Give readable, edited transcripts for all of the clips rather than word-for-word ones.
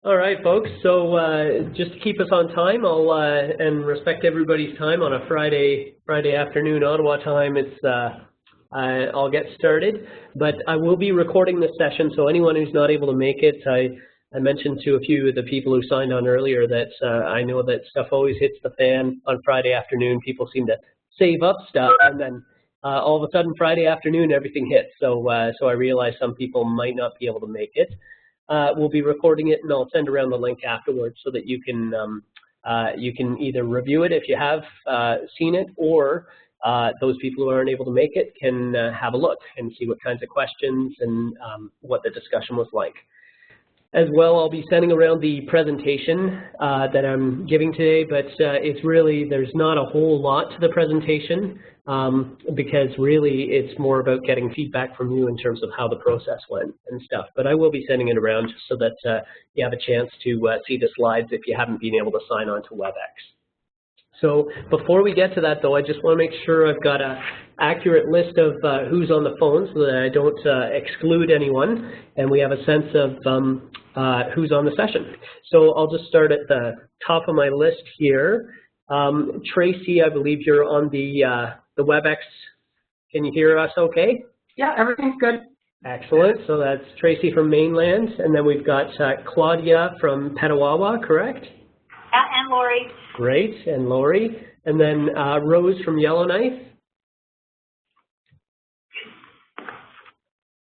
All right, folks. So just to keep us on time, and respect everybody's time on a Friday afternoon Ottawa time. I'll get started, but I will be recording this session. So anyone who's not able to make it, I mentioned to a few of the people who signed on earlier that I know that stuff always hits the fan on Friday afternoon. People seem to save up stuff, and then all of a sudden Friday afternoon everything hits. So I realize some people might not be able to make it. We'll be recording it, and I'll send around the link afterwards so that you can either review it if you have seen it, or those people who aren't able to make it can have a look and see what kinds of questions and what the discussion was like. As well, I'll be sending around the presentation that I'm giving today, but it's really, there's not a whole lot to the presentation because really it's more about getting feedback from you in terms of how the process went and stuff. But I will be sending it around just so that you have a chance to see the slides if you haven't been able to sign on to WebEx. So before we get to that, though, I just want to make sure I've got an accurate list of who's on the phone so that I don't exclude anyone, and we have a sense of who's on the session. So I'll just start at the top of my list here. Tracy, I believe you're on the WebEx. Can you hear us okay? Yeah, everything's good. Excellent. So that's Tracy from Mainland, and then we've got Claudia from Petawawa, correct? And Lori. Great, and Lori. And then Rose from Yellowknife.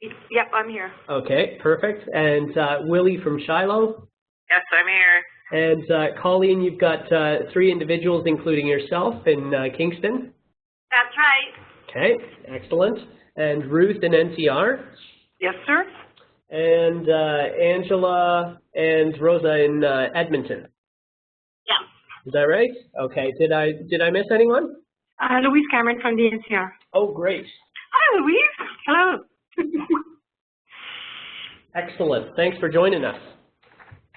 Yep, I'm here. Okay, perfect. And Willie from Shiloh. Yes, I'm here. And Colleen, you've got 3 individuals, including yourself, in Kingston. That's right. Okay, excellent. And Ruth in NCR. Yes, sir. And Angela and Rosa in Edmonton. Yeah. Is that right? Okay. Did I miss anyone? Louise Cameron from the NCR. Oh, great. Hi, Louise. Hello. Excellent. Thanks for joining us.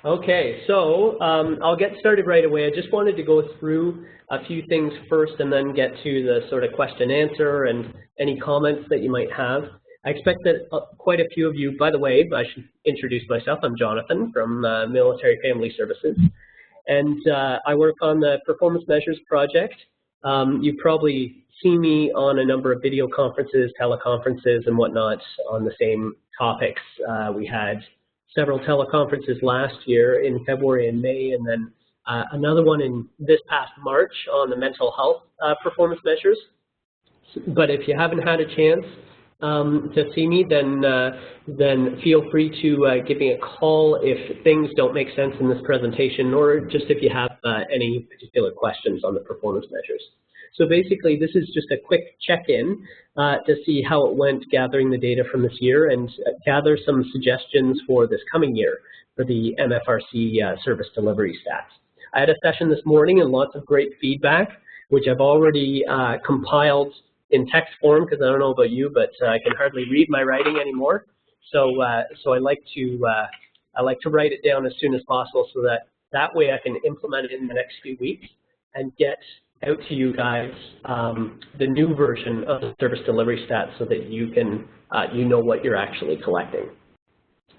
Okay, so I'll get started right away. I just wanted to go through a few things first and then get to the sort of question answer and any comments that you might have. I expect that quite a few of you, by the way, I should introduce myself. I'm Jonathan from Military Family Services, and I work on the Performance Measures Project. You've probably seen me on a number of video conferences, teleconferences, and whatnot on the same topics. We had several teleconferences last year in February and May, and then another one in this past March on the mental health performance measures. But if you haven't had a chance to see me, then feel free to give me a call if things don't make sense in this presentation, or just if you have any particular questions on the performance measures. So basically, this is just a quick check-in to see how it went gathering the data from this year and gather some suggestions for this coming year for the MFRC service delivery stats. I had a session this morning and lots of great feedback, which I've already compiled in text form, because I don't know about you, but I can hardly read my writing anymore. So I like to write it down as soon as possible, so that way I can implement it in the next few weeks and get out to you guys the new version of the service delivery stats, so that you can you know what you're actually collecting.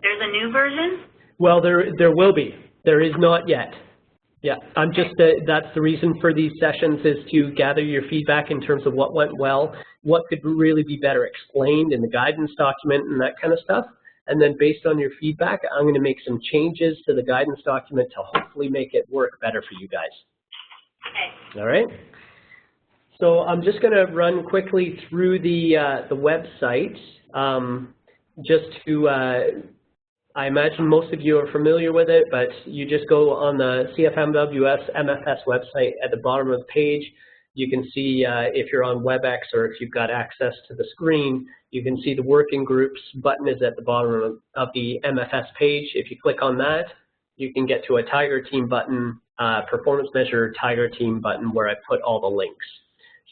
There's a new version? Well, there will be. There is not yet. Yeah, I'm just that's the reason for these sessions, is to gather your feedback in terms of what went well, what could really be better explained in the guidance document and that kind of stuff. And then based on your feedback, I'm going to make some changes to the guidance document to hopefully make it work better for you guys. Okay. All right. So I'm just going to run quickly through the website just to, I imagine most of you are familiar with it, but you just go on the CFMWS MFS website. At the bottom of the page, you can see if you're on WebEx or if you've got access to the screen, you can see the working groups button is at the bottom of the MFS page. If you click on that, you can get to a Tiger Team button, performance measure Tiger Team button, where I put all the links.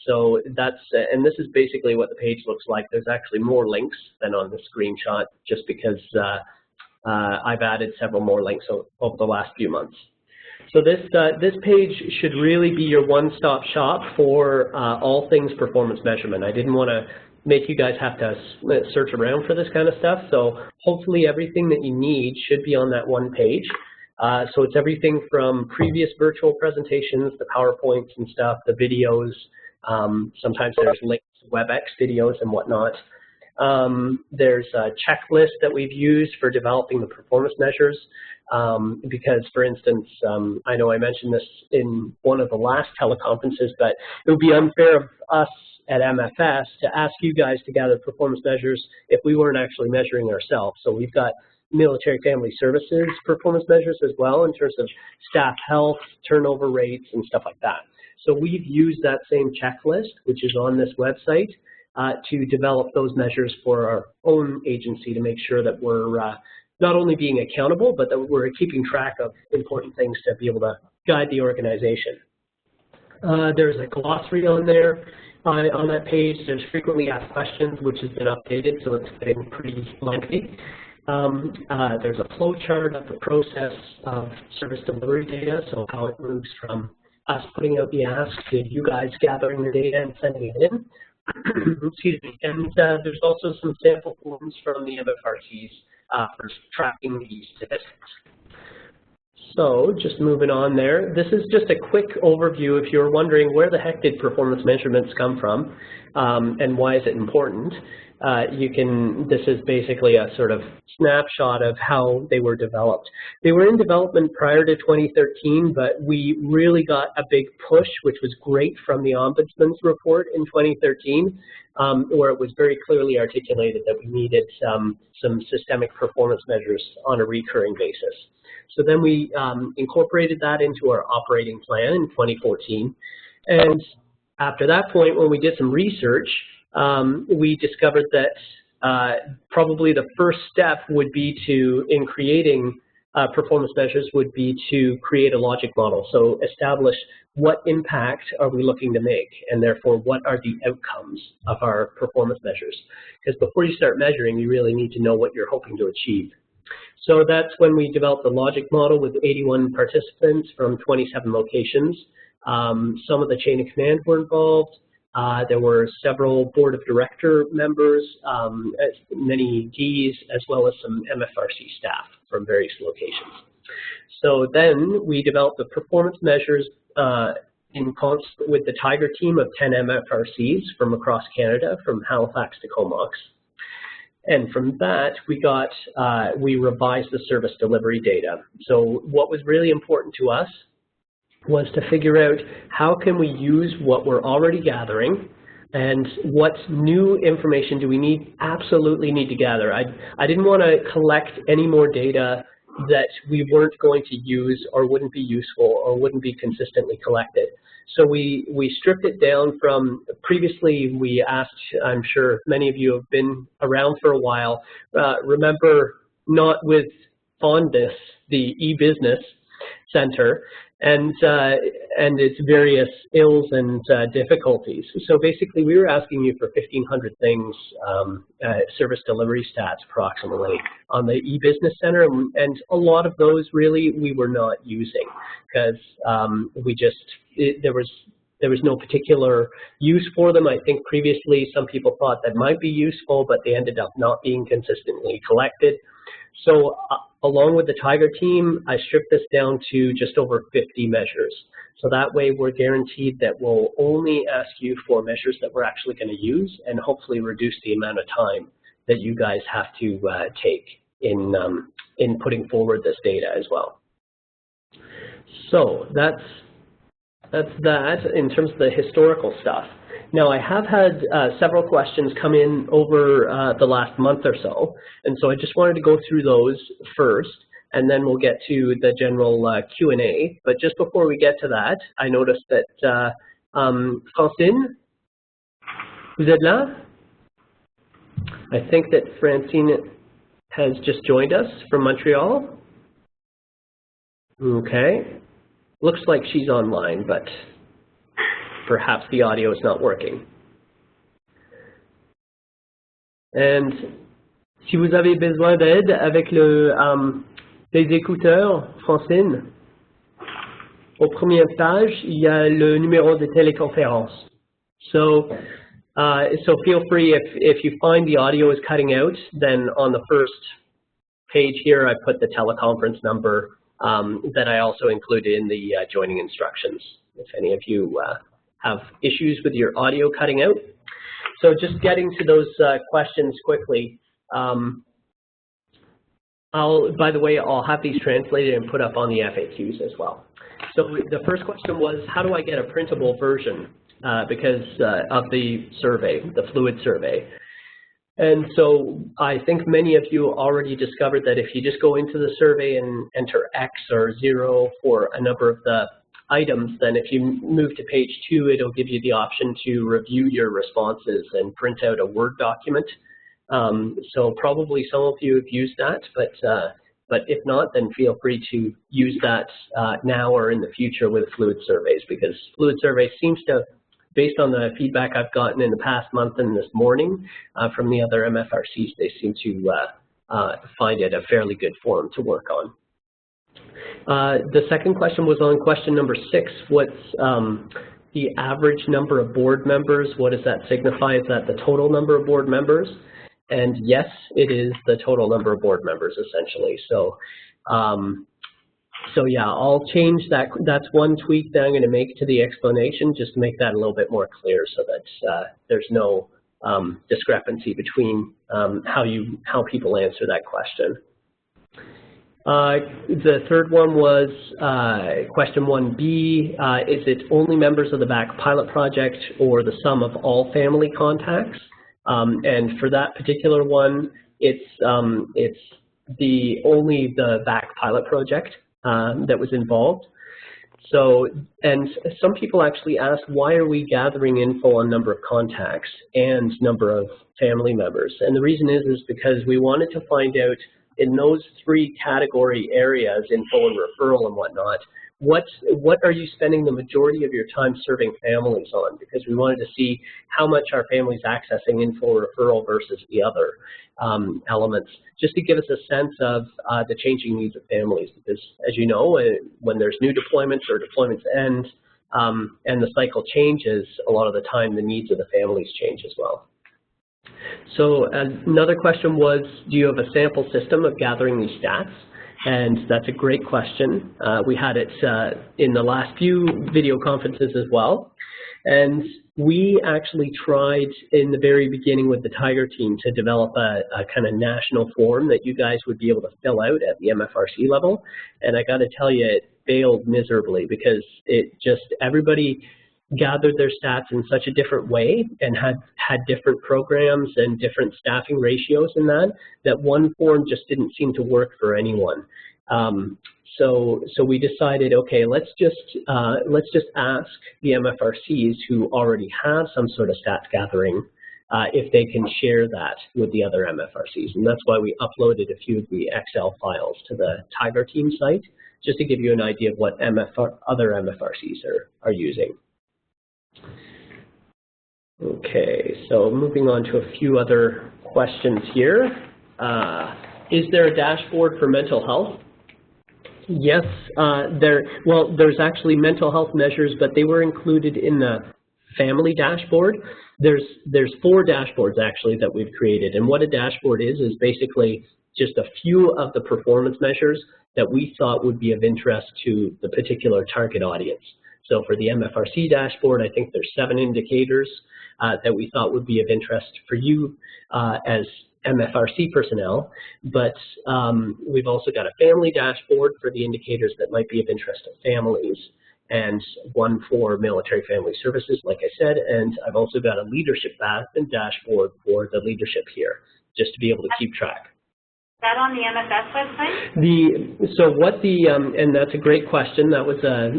So that's, and this is basically what the page looks like. There's actually more links than on the screenshot, just because I've added several more links over the last few months. So this page should really be your one-stop shop for all things performance measurement. I didn't want to make you guys have to search around for this kind of stuff. So hopefully everything that you need should be on that one page. So it's everything from previous virtual presentations, the PowerPoints and stuff, the videos. Sometimes there's links to WebEx videos and whatnot. There's a checklist that we've used for developing the performance measures. Because, for instance, I know I mentioned this in one of the last teleconferences, but it would be unfair of us at MFS to ask you guys to gather performance measures if we weren't actually measuring ourselves. So we've got military family services performance measures as well in terms of staff health, turnover rates, and stuff like that. So we've used that same checklist, which is on this website, to develop those measures for our own agency to make sure that we're not only being accountable, but that we're keeping track of important things to be able to guide the organization. There's a glossary on there. On that page, there's frequently asked questions, which has been updated, so it's been pretty lengthy. There's a flow chart of the process of service delivery data, so how it moves from us putting out the ask to you guys gathering the data and sending it in. Excuse me. And there's also some sample forms from the MFRCs for tracking these statistics. So just moving on there, this is just a quick overview if you're wondering where the heck did performance measurements come from and why is it important. This is basically a sort of snapshot of how they were developed. They were in development prior to 2013, but we really got a big push, which was great, from the Ombudsman's report in 2013, where it was very clearly articulated that we needed some systemic performance measures on a recurring basis. So then we incorporated that into our operating plan in 2014. And after that point, when we did some research, we discovered that probably the first step would be in creating performance measures would be to create a logic model. So establish what impact are we looking to make, and therefore what are the outcomes of our performance measures. Because before you start measuring, you really need to know what you're hoping to achieve. So that's when we developed the logic model with 81 participants from 27 locations. Some of the chain of command were involved. There were several board of director members, many Ds, as well as some MFRC staff from various locations. So then we developed the performance measures in concert with the Tiger team of 10 MFRCs from across Canada, from Halifax to Comox. And from that, we revised the service delivery data. So what was really important to us was to figure out how can we use what we're already gathering and what new information do we absolutely need to gather. I didn't want to collect any more data that we weren't going to use or wouldn't be useful or wouldn't be consistently collected. So we stripped it down from previously we asked, I'm sure many of you have been around for a while, remember not with fondness the e-business center and its various ills and difficulties. So basically we were asking you for 1,500 things, service delivery stats approximately on the e-business center, and a lot of those really we were not using because there was no particular use for them. I think previously some people thought that might be useful, but they ended up not being consistently collected. So along with the Tiger team, I stripped this down to just over 50 measures. So that way we're guaranteed that we'll only ask you for measures that we're actually going to use and hopefully reduce the amount of time that you guys have to take in putting forward this data as well. So that's that in terms of the historical stuff. Now, I have had several questions come in over the last month or so, and so I just wanted to go through those first, and then we'll get to the general Q&A. But just before we get to that, I noticed that Francine, vous êtes là? I think that Francine has just joined us from Montreal. Okay. Looks like she's online, but perhaps the audio is not working. And si vous avez besoin d'aide avec les écouteurs, Francine, au premier page, il y a le numéro de téléconférence. So feel free if you find the audio is cutting out, then on the first page here I put the teleconference number that I also included in the joining instructions, if any of you have issues with your audio cutting out. So just getting to those questions quickly. By the way, I'll have these translated and put up on the FAQs as well. So the first question was, how do I get a printable version because of the survey, the fluid survey? And so I think many of you already discovered that if you just go into the survey and enter X or 0 for a number of the items, then if you move to page 2, it'll give you the option to review your responses and print out a Word document. So probably some of you have used that, but if not, then feel free to use that now or in the future with fluid surveys, because fluid surveys seems to, based on the feedback I've gotten in the past month and this morning from the other MFRCs, they seem to find it a fairly good form to work on. The second question was on question number 6. What's the average number of board members? What does that signify? Is that the total number of board members? And yes, it is the total number of board members, essentially. So, so yeah, I'll change that. That's one tweak that I'm going to make to the explanation, just to make that a little bit more clear, so that there's no discrepancy between how people answer that question. The third one was question 1B. Is it only members of the BAC pilot project or the sum of all family contacts? And for that particular one, it's only the BAC pilot project that was involved. So, and some people actually asked, why are we gathering info on number of contacts and number of family members? And the reason is because we wanted to find out in those 3 category areas, info and referral and whatnot, what are you spending the majority of your time serving families on? Because we wanted to see how much are families accessing info referral versus the other elements, just to give us a sense of the changing needs of families. Because as you know, when there's new deployments or deployments end and the cycle changes, a lot of the time the needs of the families change as well. So another question was, do you have a sample system of gathering these stats? And that's a great question. We had it in the last few video conferences as well. And we actually tried in the very beginning with the Tiger team to develop a kind of national form that you guys would be able to fill out at the MFRC level. And I got to tell you, it failed miserably because everybody gathered their stats in such a different way and had different programs and different staffing ratios in that one form just didn't seem to work for anyone. So we decided, okay, let's just ask the MFRCs who already have some sort of stats gathering if they can share that with the other MFRCs. And that's why we uploaded a few of the Excel files to the Tiger team site, just to give you an idea of what other MFRCs are using. Okay, so moving on to a few other questions here. Is there a dashboard for mental health? Yes, there's actually mental health measures, but they were included in the family dashboard. There's 4 dashboards actually that we've created, and what a dashboard is basically just a few of the performance measures that we thought would be of interest to the particular target audience. So for the MFRC dashboard, I think there's 7 indicators that we thought would be of interest for you as MFRC personnel, but we've also got a family dashboard for the indicators that might be of interest to families, and one for military family services, like I said, and I've also got a leadership dashboard for the leadership here, just to be able to keep track. Is that on the MFS website? And that's a great question. That was a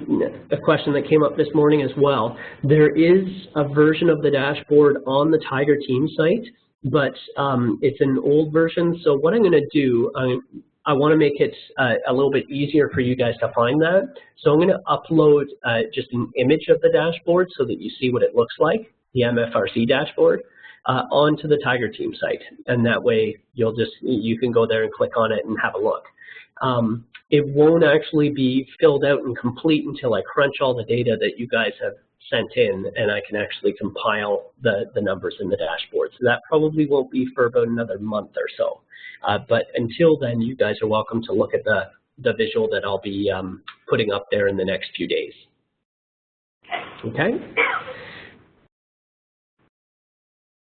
question that came up this morning as well. There is a version of the dashboard on the Tiger team site, but it's an old version. So what I'm going to do, I want to make it a little bit easier for you guys to find that. So I'm going to upload just an image of the dashboard so that you see what it looks like, the MFRC dashboard, onto the Tiger team site, and that way you can go there and click on it and have a look. It won't actually be filled out and complete until I crunch all the data that you guys have sent in, and I can actually compile the numbers in the dashboard. So that probably won't be for about another month or so. But until then, you guys are welcome to look at visual that I'll be putting up there in the next few days. Okay.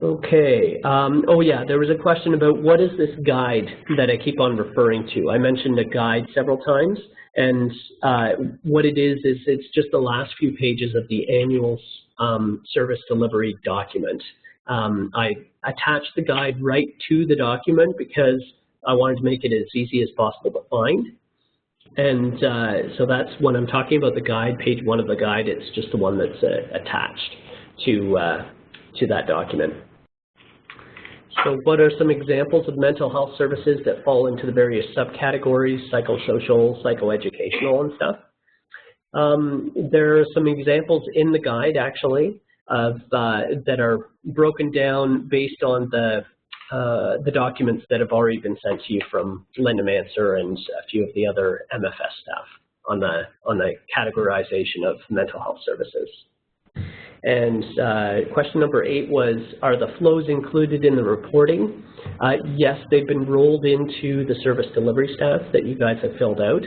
Okay. Oh yeah, there was a question about what is this guide that I keep on referring to. I mentioned a guide several times, and what it is it's just the last few pages of the annual service delivery document. I attached the guide right to the document because I wanted to make it as easy as possible to find. And so that's when I'm talking about the guide, page 1 of the guide, it's just the one that's attached to that document. So what are some examples of mental health services that fall into the various subcategories, psychosocial, psychoeducational, and stuff? There are some examples in the guide, actually, of that are broken down based on the documents that have already been sent to you from Linda Manser and a few of the other MFS staff on the categorization of mental health services. And question number 8 was, are the flows included in the reporting? Yes, they've been rolled into the service delivery stats that you guys have filled out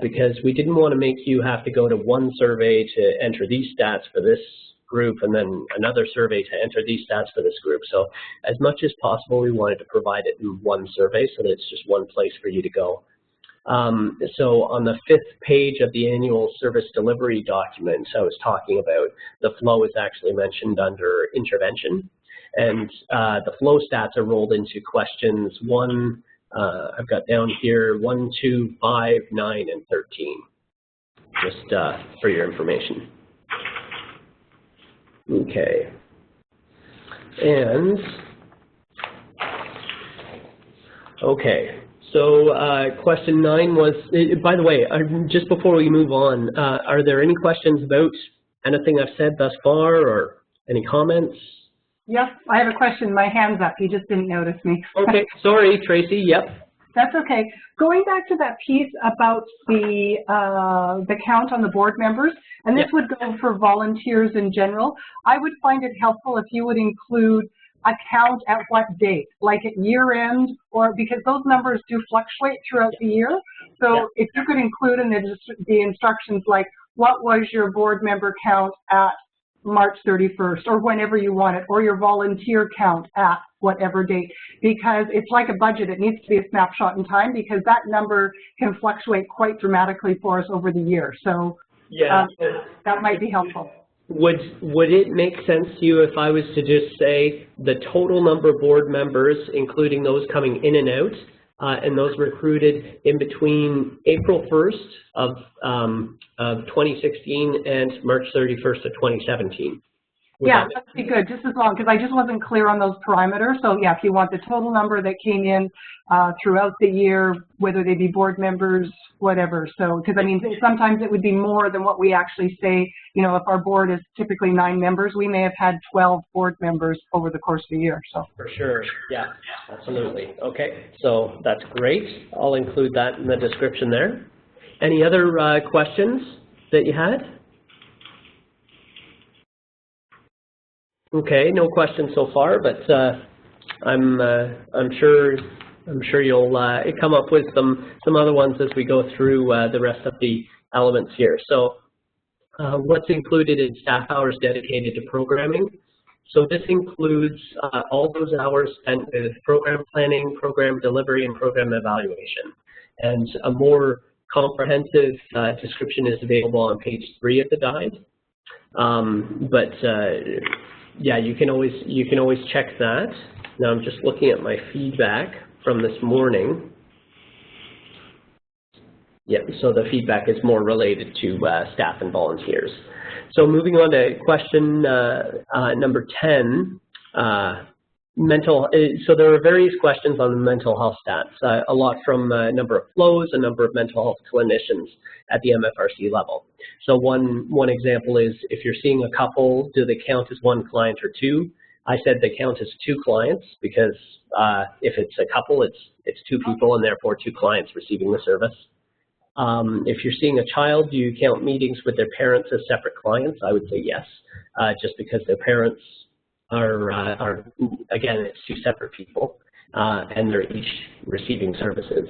because we didn't want to make you have to go to one survey to enter these stats for this group and then another survey to enter these stats for this group. So as much as possible, we wanted to provide it in one survey so that it's just one place for you to go. So on the 5th page of the annual service delivery document I was talking about, the flow is actually mentioned under intervention. And the flow stats are rolled into questions 1, I've got down here 1, 2, 5, 9, and 13, just for your information. Okay. And, okay. So question 9 was, by the way, just before we move on, are there any questions about anything I've said thus far or any comments? Yes, I have a question. My hand's up. You just didn't notice me. Okay, sorry, Tracy. Yep. That's okay. Going back to that piece about the count on the board members, and this would go for volunteers in general, I would find it helpful if you would include a count at what date, like at year end, or because those numbers do fluctuate throughout the year. So if you could include in the instructions like, what was your board member count at March 31st, or whenever you want it, or your volunteer count at whatever date, because it's like a budget. It needs to be a snapshot in time because that number can fluctuate quite dramatically for us over the year. So that might be helpful. Would it make sense to you if I was to just say the total number of board members, including those coming in and out, and those recruited in between April 1st of 2016 and March 31st of 2017? Yeah, that'd be good, just as long, because I just wasn't clear on those parameters. So yeah, if you want the total number that came in throughout the year, whether they be board members, whatever. So, because I mean, sometimes it would be more than what we actually say. You know, if our board is typically 9 members, we may have had 12 board members over the course of the year. So for sure, yeah, absolutely. Okay, so that's great. I'll include that in the description there. Any other questions that you had? Okay, no questions so far, but I'm sure you'll come up with some other ones as we go through the rest of the elements here. So what's included in staff hours dedicated to programming? So this includes all those hours spent with program planning, program delivery, and program evaluation. And a more comprehensive description is available on page 3 of the guide. Yeah, you can always check that. Now I'm just looking at my feedback from this morning. Yeah, so the feedback is more related to staff and volunteers. So moving on to question number 10, so there are various questions on the mental health stats, a lot from a number of flows, a number of mental health clinicians at the MFRC level. So one example is, if you're seeing a couple, do they count as 1 client or 2? I said they count as 2 clients because if it's a couple, it's 2 people and therefore 2 clients receiving the service. If you're seeing a child, do you count meetings with their parents as separate clients? I would say yes, just because their parents are again, it's 2 separate people, and they're each receiving services.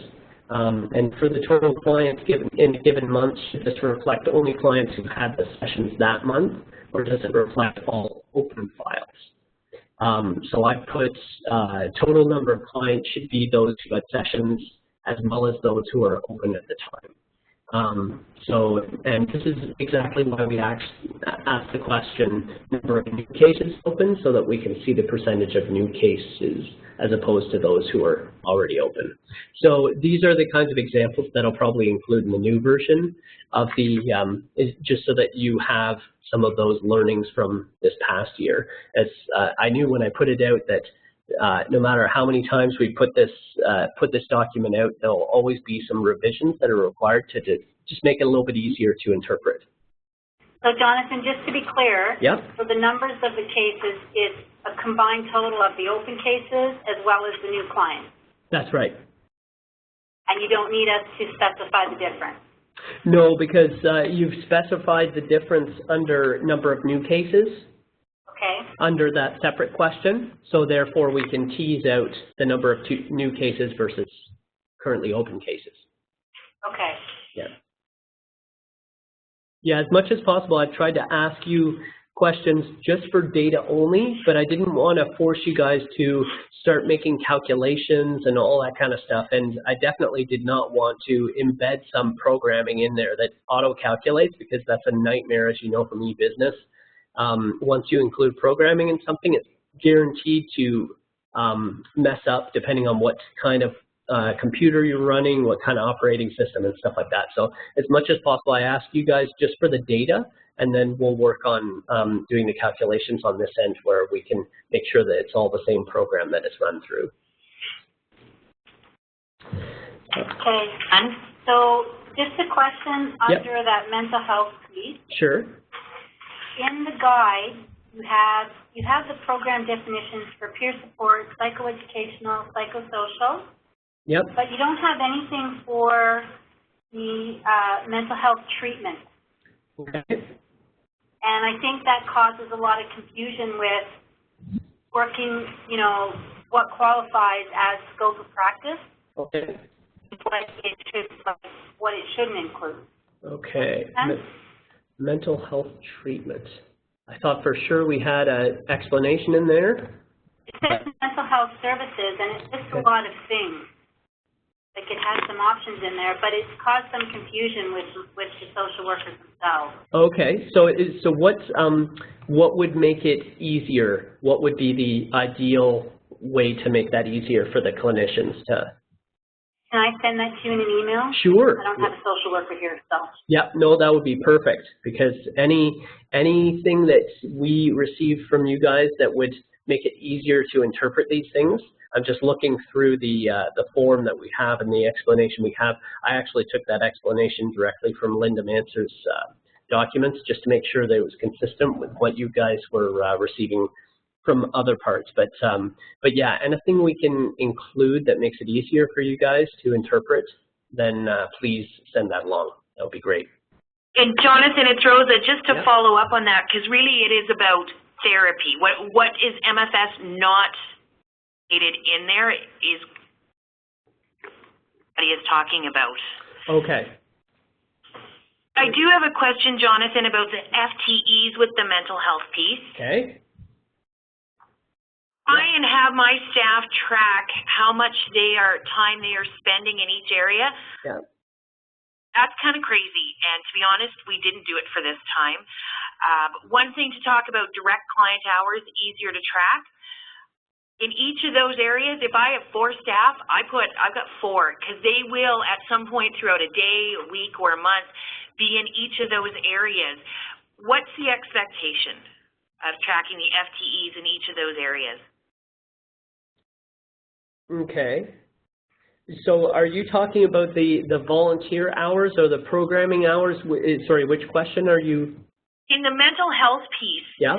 And for the total clients given in a given month, should this reflect only clients who had the sessions that month, or does it reflect all open files? So I put total number of clients should be those who had sessions as well as those who are open at the time. And this is exactly why we asked the question, number of new cases open, so that we can see the percentage of new cases as opposed to those who are already open. So these are the kinds of examples that I'll probably include in the new version of the, just so that you have some of those learnings from this past year. As I knew when I put it out that no matter how many times we put this document out, there'll always be some revisions that are required to just make it a little bit easier to interpret. So Jonathan, just to be clear, yep. So the numbers of the cases is a combined total of the open cases as well as the new clients. That's right. And you don't need us to specify the difference. No, because you've specified the difference under number of new cases. Okay. Under that separate question, so therefore we can tease out the number of new cases versus currently open cases. Okay. Yeah. Yeah, as much as possible, I've tried to ask you questions just for data only, but I didn't want to force you guys to start making calculations and all that kind of stuff. And I definitely did not want to embed some programming in there that auto-calculates, because that's a nightmare, as you know, from e-business. Once you include programming in something, it's guaranteed to mess up depending on what kind of computer you're running, what kind of operating system and stuff like that. So as much as possible, I ask you guys just for the data, and then we'll work on doing the calculations on this end where we can make sure that it's all the same program that it's run through. Okay, and so just a question under that mental health piece. Sure. In the guide, you have the program definitions for peer support, psychoeducational, psychosocial. Yep. But you don't have anything for the mental health treatment. Okay. And I think that causes a lot of confusion with working, you know, what qualifies as scope of practice. Okay. What it shouldn't include. Okay. Mental health treatment. I thought for sure we had an explanation in there. It says mental health services, and it lists a lot of things. Like it has some options in there, but it's caused some confusion with the social workers themselves. Okay, so what would make it easier? What would be the ideal way to make that easier for the clinicians to? Can I send that to you in an email? Sure. I don't have a social worker here, so. Yeah, no, that would be perfect, because anything that we receive from you guys that would make it easier to interpret these things. I'm just looking through the form that we have and the explanation we have. I actually took that explanation directly from Linda Manser's documents just to make sure that it was consistent with what you guys were receiving from other parts. But yeah, anything we can include that makes it easier for you guys to interpret, then please send that along. That would be great. And Jonathan, it's Rosa, just to follow up on that, because really it is about therapy. What is MFS not stated in there is what he is talking about. Okay. I do have a question, Jonathan, about the FTEs with the mental health piece. Okay. Try and have my staff track how much time they are spending in each area. Yeah. That's kind of crazy, and to be honest, we didn't do it for this time. One thing to talk about, direct client hours, easier to track. In each of those areas, if I have 4 staff, I've got 4, because they will at some point throughout a day, a week, or a month be in each of those areas. What's the expectation of tracking the FTEs in each of those areas? Okay. So are you talking about the volunteer hours or the programming hours? Sorry, which question are you? In the mental health piece. Yeah.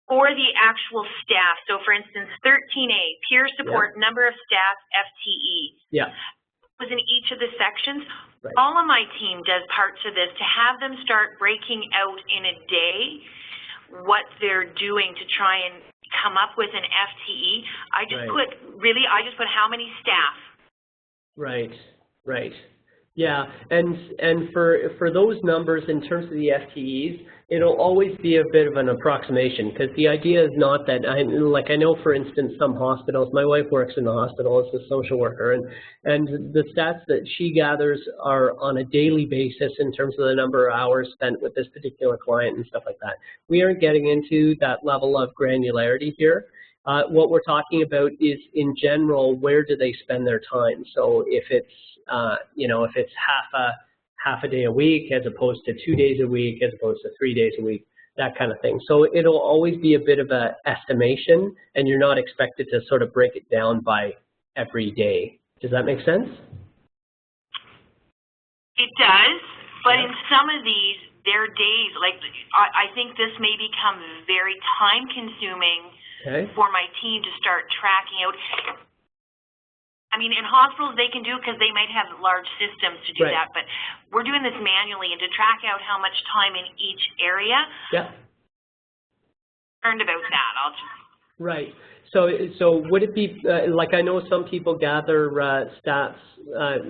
Or the actual staff. So for instance, 13A, peer support, number of staff, FTE. Yeah. Was in each of the sections. Right. All of my team does parts of this to have them start breaking out in a day what they're doing to try and come up with an FTE. I just put how many staff. Right. Right. Yeah, and for those numbers in terms of the FTEs, it'll always be a bit of an approximation, because the idea is not that I know, for instance, some hospitals. My wife works in the hospital as a social worker, and the stats that she gathers are on a daily basis in terms of the number of hours spent with this particular client and stuff like that. We aren't getting into that level of granularity here. What we're talking about is, in general, where do they spend their time? So if it's if it's half a day a week as opposed to 2 days a week as opposed to 3 days a week, that kind of thing. So it'll always be a bit of an estimation, and you're not expected to sort of break it down by every day. Does that make sense? It does, but in some of these, their days, like I think this may become very time-consuming for my team to start tracking out. I mean, in hospitals they can do it because they might have large systems to do that, but we're doing this manually, and to track out how much time in each area. Yeah. Learned about that. I'll just. Right. So would it be like, I know some people gather stats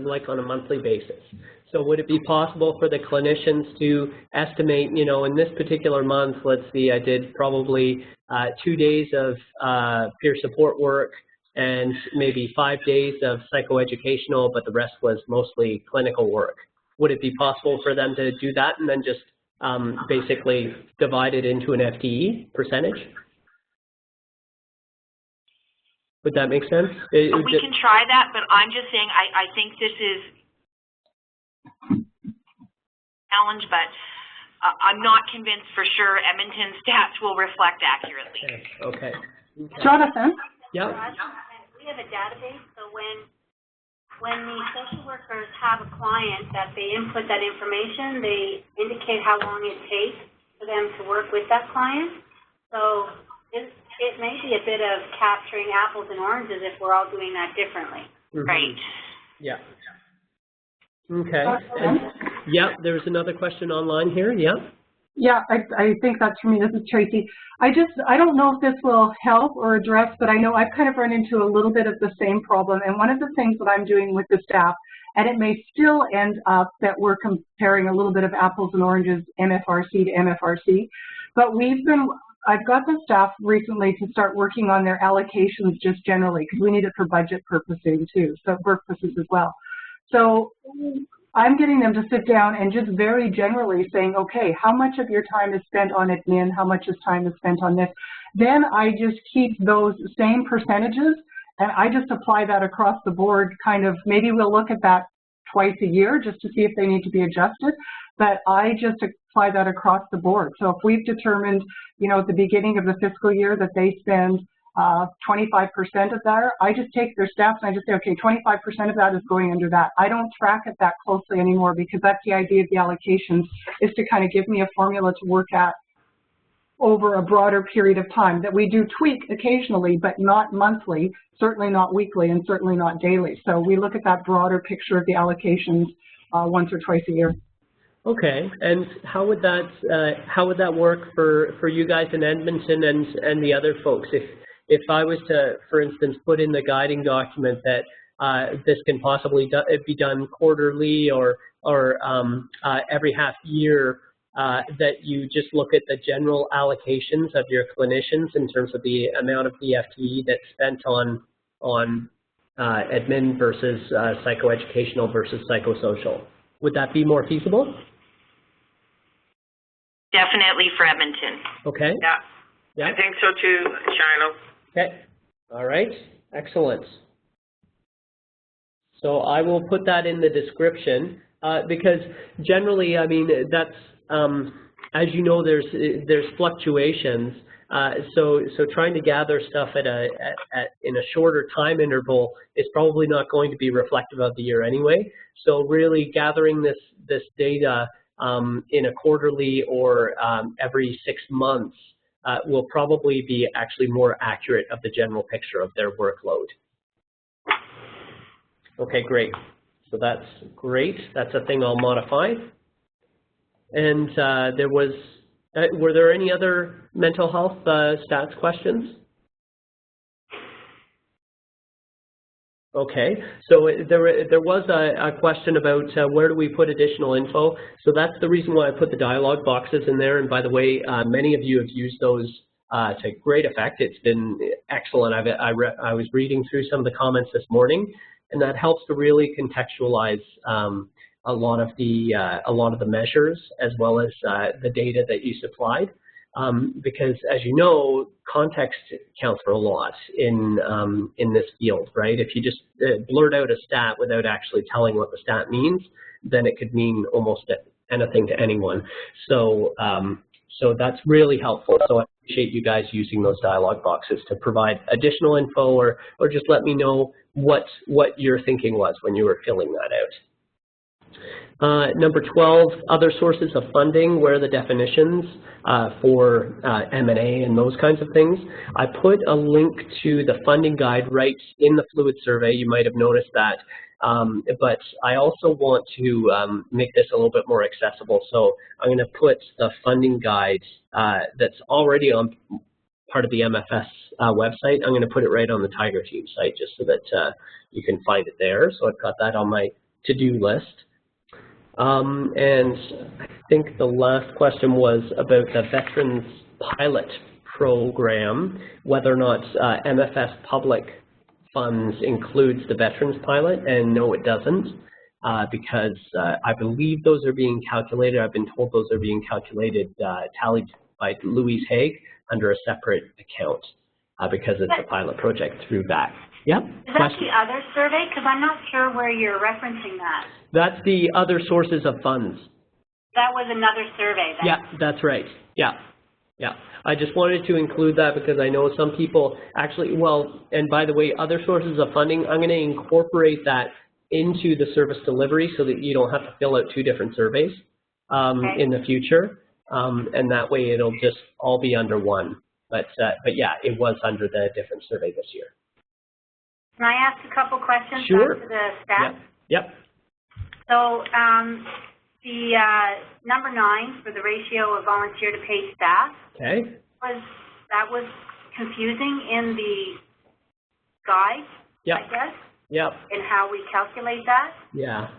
like on a monthly basis. So would it be possible for the clinicians to estimate, in this particular month, let's see, I did probably 2 days of peer support work, and maybe 5 days of psychoeducational, but the rest was mostly clinical work. Would it be possible for them to do that and then just basically divide it into an FTE percentage? Would that make sense? We can try that, but I'm just saying I think this is a challenge, but I'm not convinced for sure Edmonton's stats will reflect accurately. Okay. Jonathan? Yeah. We have a database, so when the social workers have a client that they input that information, they indicate how long it takes for them to work with that client. So it may be a bit of capturing apples and oranges if we're all doing that differently. Mm-hmm. Right. Yeah. Okay. Yeah, there's another question online here. Yeah. Yeah, I think that's for me. This is Tracy. I don't know if this will help or address, but I know I've kind of run into a little bit of the same problem. And one of the things that I'm doing with the staff, and it may still end up that we're comparing a little bit of apples and oranges, MFRC to MFRC, but I've got the staff recently to start working on their allocations just generally, because we need it for budget purposes too, so purposes as well. So I'm getting them to sit down and just very generally saying, okay, how much of your time is spent on admin? How much time is spent on this? Then I just keep those same percentages, and I just apply that across the board. Kind of, maybe we'll look at that twice a year just to see if they need to be adjusted, but I just apply that across the board. So if we've determined, at the beginning of the fiscal year that they spend 25% of that, I just take their stats and I just say, okay, 25% of that is going under that. I don't track it that closely anymore, because that's the idea of the allocations, is to kind of give me a formula to work at over a broader period of time that we do tweak occasionally, but not monthly, certainly not weekly, and certainly not daily. So we look at that broader picture of the allocations once or twice a year. Okay, and how would that work for you guys in Edmonton and the other folks? If I was to, for instance, put in the guiding document that this can possibly be done quarterly or every half year, that you just look at the general allocations of your clinicians in terms of the amount of the FTE that's spent on admin versus psychoeducational versus psychosocial. Would that be more feasible? Definitely for Edmonton. Okay. Yeah. I think so too, Shiloh. Okay. All right. Excellent. So I will put that in the description because generally, I mean, that's as you know, there's fluctuations. So trying to gather stuff in a shorter time interval is probably not going to be reflective of the year anyway. So really gathering this data in a quarterly or every 6 months will probably be actually more accurate of the general picture of their workload. Okay, great. So that's great. That's a thing I'll modify. And were there any other mental health stats questions? Okay, so there was a question about where do we put additional info. So that's the reason why I put the dialog boxes in there. And by the way, many of you have used those to great effect. It's been excellent. I was reading through some of the comments this morning, and that helps to really contextualize a lot of the measures as well as the data that you supplied. Because, as you know, context counts for a lot in this field, right? If you just blurt out a stat without actually telling what the stat means, then it could mean almost anything to anyone. So, so that's really helpful. So I appreciate you guys using those dialog boxes to provide additional info, or just let me know what your thinking was when you were filling that out. Number 12, other sources of funding. Where are the definitions for M&A and those kinds of things? I put a link to the funding guide right in the fluid survey. You might have noticed that. But I also want to make this a little bit more accessible. So I'm going to put the funding guide that's already on part of the MFS website. I'm going to put it right on the Tiger Team site just so that you can find it there. So I've got that on my to-do list. And I think the last question was about the Veterans Pilot Program, whether or not MFS Public Funds includes the Veterans Pilot, and no, it doesn't, because I believe those are being calculated. I've been told those are being calculated, tallied by Louise Haig under a separate account because it's a pilot project through VAC. Yep. Is that the other survey? Because I'm not sure where you're referencing that. That's the other sources of funds. That was another survey then. Yeah, that's right. Yeah. Yeah. I just wanted to include that because I know some people actually, well, and by the way, other sources of funding, I'm going to incorporate that into the service delivery so that you don't have to fill out 2 different surveys in the future. And that way it'll just all be under one. But yeah, it was under the different survey this year. Can I ask a couple questions Sure. back to the staff? Yep. So the number 9 for the ratio of volunteer to paid staff, Okay. that was confusing in the guide, Yep. I guess, Yep. in how we calculate that. Yeah.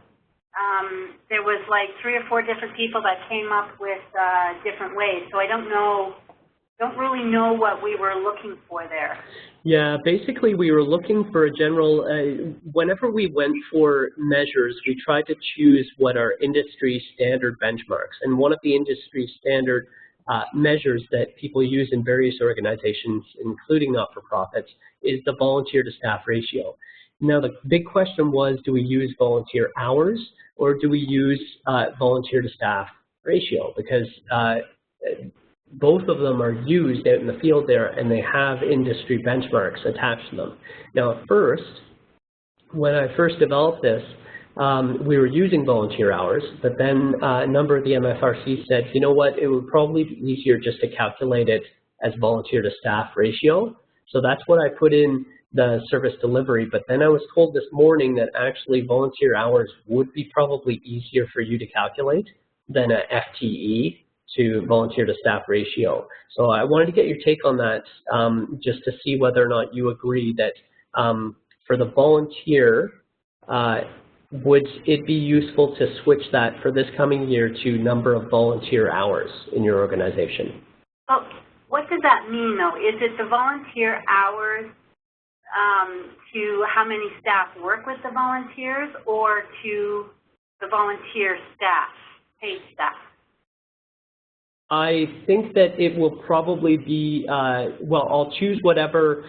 There was like 3 or 4 different people that came up with different ways, so I don't really know what we were looking for there. Yeah, basically we were looking for a general, whenever we went for measures, we tried to choose what are industry standard benchmarks. And one of the industry standard measures that people use in various organizations, including not-for-profits, is the volunteer to staff ratio. Now the big question was, do we use volunteer hours or do we use volunteer to staff ratio? Because both of them are used out in the field there, and they have industry benchmarks attached to them. Now, at first, when I first developed this, we were using volunteer hours, but then a number of the MFRC said, you know what, it would probably be easier just to calculate it as volunteer to staff ratio. So that's what I put in the service delivery, but then I was told this morning that actually volunteer hours would be probably easier for you to calculate than a FTE to volunteer to staff ratio. So I wanted to get your take on that, just to see whether or not you agree that for the volunteer, would it be useful to switch that for this coming year to number of volunteer hours in your organization? Well, what does that mean though? Is it the volunteer hours to how many staff work with the volunteers, or to the volunteer staff, paid staff? I think that it will probably be, well, I'll choose whatever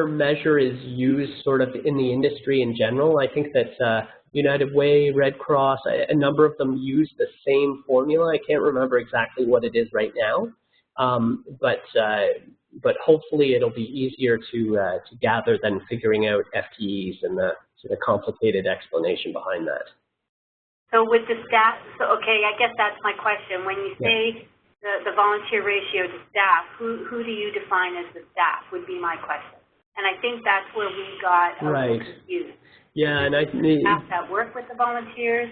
measure is used sort of in the industry in general. I think that United Way, Red Cross, a number of them use the same formula. I can't remember exactly what it is right now, but hopefully it'll be easier to gather than figuring out FTEs and the sort of complicated explanation behind that. So with the staff, so okay, I guess that's my question. When you say the volunteer ratio to staff, who do you define as the staff would be my question. And I think that's where we got a little confused. Yeah, and I think staff that work with the volunteers,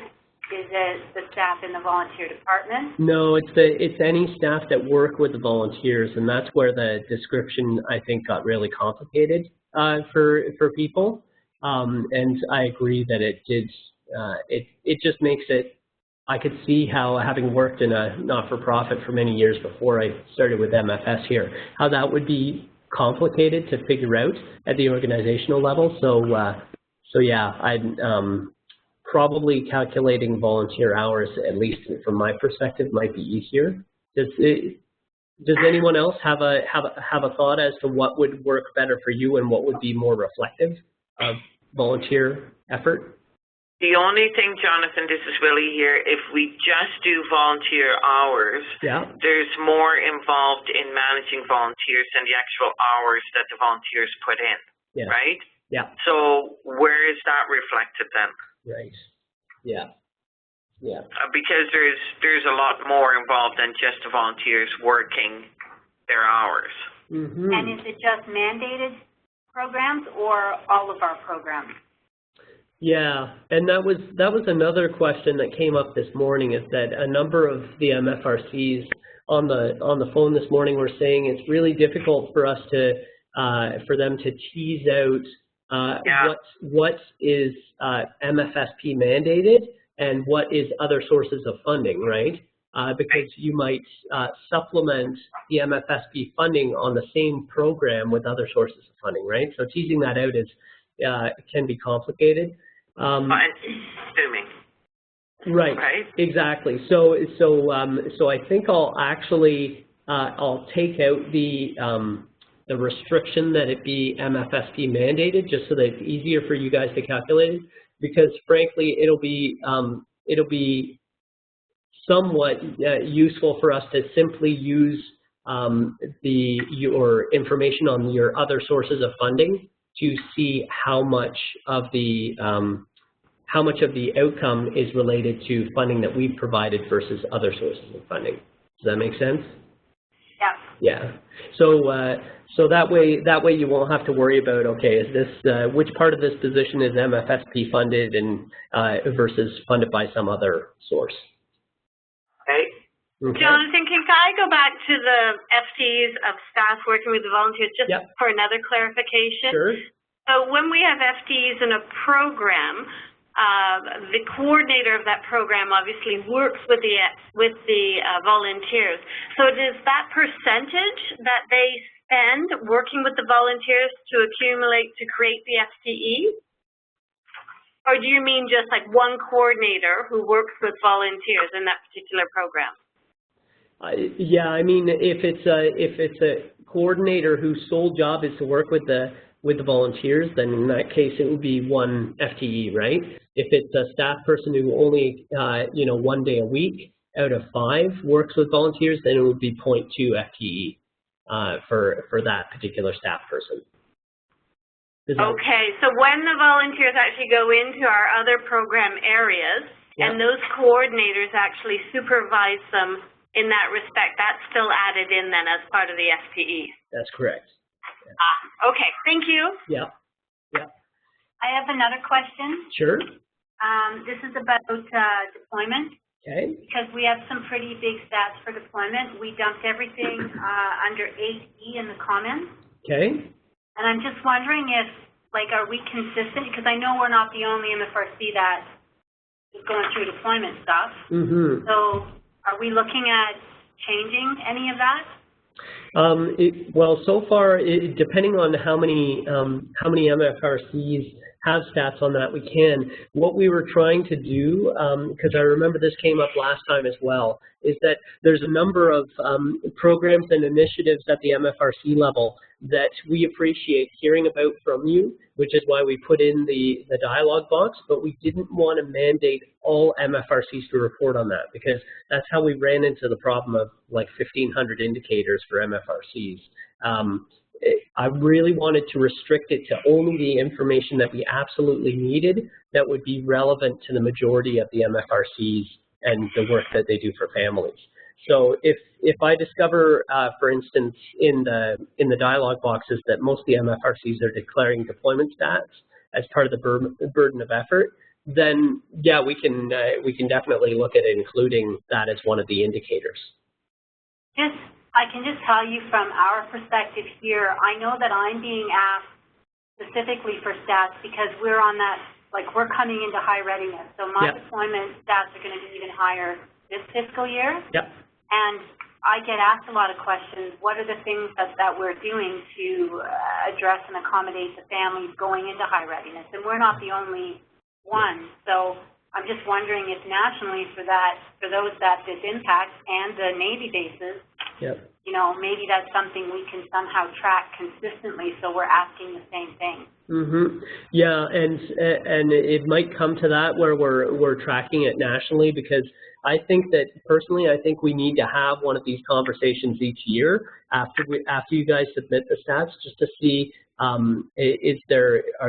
is it the staff in the volunteer department? No, it's any staff that work with the volunteers, and that's where the description I think got really complicated for people. And I agree that it did, it just makes it, I could see how, having worked in a not-for-profit for many years before I started with MFS here, how that would be complicated to figure out at the organizational level. So yeah, I'd probably calculating volunteer hours, at least from my perspective, might be easier. Does anyone else have a thought as to what would work better for you and what would be more reflective of volunteer effort? The only thing, Jonathan, this is Willie here, if we just do volunteer hours, there's more involved in managing volunteers than the actual hours that the volunteers put in, right? Yeah. So where is that reflected then? Right. Yeah. Yeah. Because there's a lot more involved than just the volunteers working their hours. Mm-hmm. And is it just mandated programs or all of our programs? Yeah, and that was another question that came up this morning, is that a number of the MFRCs on the phone this morning were saying it's really difficult for us to for them to tease out what is MFSP mandated and what is other sources of funding, right? Because you might supplement the MFSP funding on the same program with other sources of funding, right? So teasing that out is can be complicated. Right. Exactly. So I think I'll actually I'll take out the restriction that it be MFSP mandated, just so that it's easier for you guys to calculate it, because frankly it'll be somewhat useful for us to simply use your information on your other sources of funding to see how much of the outcome is related to funding that we've provided versus other sources of funding. Does that make sense? Yeah. So that way you won't have to worry about, okay, is this which part of this position is MFSP funded and versus funded by some other source. Okay. Jonathan, can I go back to the FTEs of staff working with the volunteers just for another clarification? Sure. So when we have FTEs in a program, the coordinator of that program obviously works with the volunteers. So does that percentage that they spend working with the volunteers to accumulate to create the FTE? Or do you mean just like one coordinator who works with volunteers in that particular program? Yeah, I mean, if it's a coordinator whose sole job is to work with the volunteers, then in that case it would be 1 FTE, right? If it's a staff person who only 1 day a week out of 5 works with volunteers, then it would be 0.2 FTE for that particular staff person. Okay, so when the volunteers actually go into our other program areas and those coordinators actually supervise them in that respect, that's still added in then as part of the FTE? That's correct. Okay, thank you. Yeah. I have another question. Sure. This is about deployment. Okay. Because we have some pretty big stats for deployment. We dumped everything under 8E in the comments. Okay. And I'm just wondering if, are we consistent? Because I know we're not the only MFRC that is going through deployment stuff. Mm-hmm. So are we looking at changing any of that? Well, so far, depending on how many MFRCs have stats on that, we can. What we were trying to do, because I remember this came up last time as well, is that there's a number of programs and initiatives at the MFRC level that we appreciate hearing about from you, which is why we put in the dialogue box, but we didn't want to mandate all MFRCs to report on that, because that's how we ran into the problem of like 1,500 indicators for MFRCs. I really wanted to restrict it to only the information that we absolutely needed that would be relevant to the majority of the MFRCs and the work that they do for families. So if I discover, for instance, in the dialogue boxes that most of the MFRCs are declaring deployment stats as part of the burden of effort, then yeah, we can definitely look at including that as one of the indicators. Yes. I can just tell you from our perspective here, I know that I'm being asked specifically for stats because we're on that, like we're coming into high readiness. So my deployment stats are going to be even higher this fiscal year. Yep. And I get asked a lot of questions. What are the things that we're doing to address and accommodate the families going into high readiness? And we're not the only one. So I'm just wondering if nationally for those that this impacts and the Navy bases, you know, maybe that's something we can somehow track consistently so we're asking the same thing. Yeah, and it might come to that where we're tracking it nationally, because I think that personally, I think we need to have one of these conversations each year after you guys submit the stats, just to see are